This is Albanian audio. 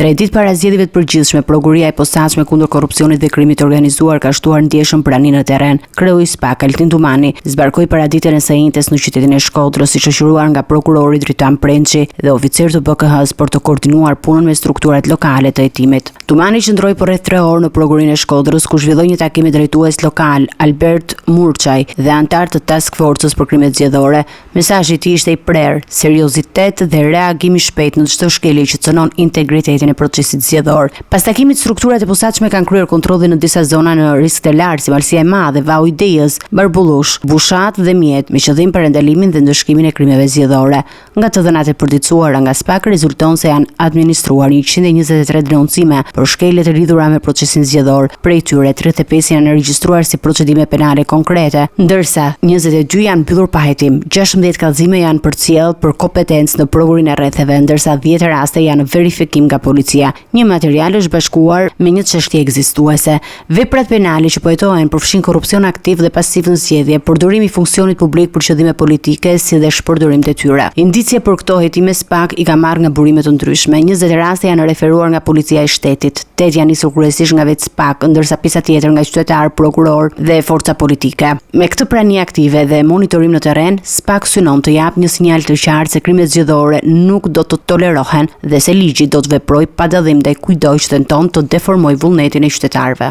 3 ditë para zgjedhjeve të përgjithshme, prokuria e posaçme kundër korrupsionit dhe krimit të organizuar ka shtuar ndjeshëm praninë në terren. Kreu i SPAK, Altin Tumani, zbarkoi paraditën e së njëjtës në qytetin e Shkodrës, i shoqëruar nga prokurori Dritan Prençi dhe oficer të BK-s për të koordinuar punën me strukturat lokale të hetimit. Tumani qëndroi për rreth 3 orë në prokurinë e Shkodrës, ku zhvilloi një takim me drejtues lokal Albert Murçaj dhe antar të Task Force-s për krimet zgjedhore. Mesazhi i tij ishte i prerë, seriozitet dhe reagim i shpejt në çdo shkelje që cënon integritetin e procesit zgjedhor. Pas takimit, strukturat e posaçme kanë kryer kontrolle në disa zona në risk të lartë, si Valsia e Madhe, Vau i Dejës, Barbullush, Bushat dhe Mjet, me qëllim për ndalimin dhe ndëshkimin e krimeve zgjedhore. Nga të dhënat e përditësuara nga SPAK rezulton se janë administruar 123 denoncime për shkelje të lidhura me procesin zgjedhor. Prej tyre 35 janë regjistruar si procedime penale konkrete, ndërsa 22 janë mbyllur pa hetim. 16 kallëzime janë përcjell për kompetencë në provurinë e rretheve, ndërsa 10 raste janë në verifikim nga policia. Një material është bashkuar me një çështje ekzistuese. Veprat penale që po hetohen përfshin korrupsion aktiv dhe pasiv në zgjedhje, përdorimi i funksionit publik për qëllime politike, si dhe shpërdorim detyra. Indicie për këto hetime SPAK i ka marrë nga burime të ndryshme. 20 raste janë referuar nga policia e shtetit, 8 janë nisur kryesisht nga vetë SPAK, ndërsa pjesa tjetër nga qytetar, prokuror dhe forca politike. Me këtë prani aktive dhe monitorim në terren, SPAK synon të jap një sinjal të qartë se krimet zgjedhore nuk do të tolerohen dhe se ligji do të veprojë pa dallim ndaj kujdoi që tenton të deformojë vullnetin e qytetarëve.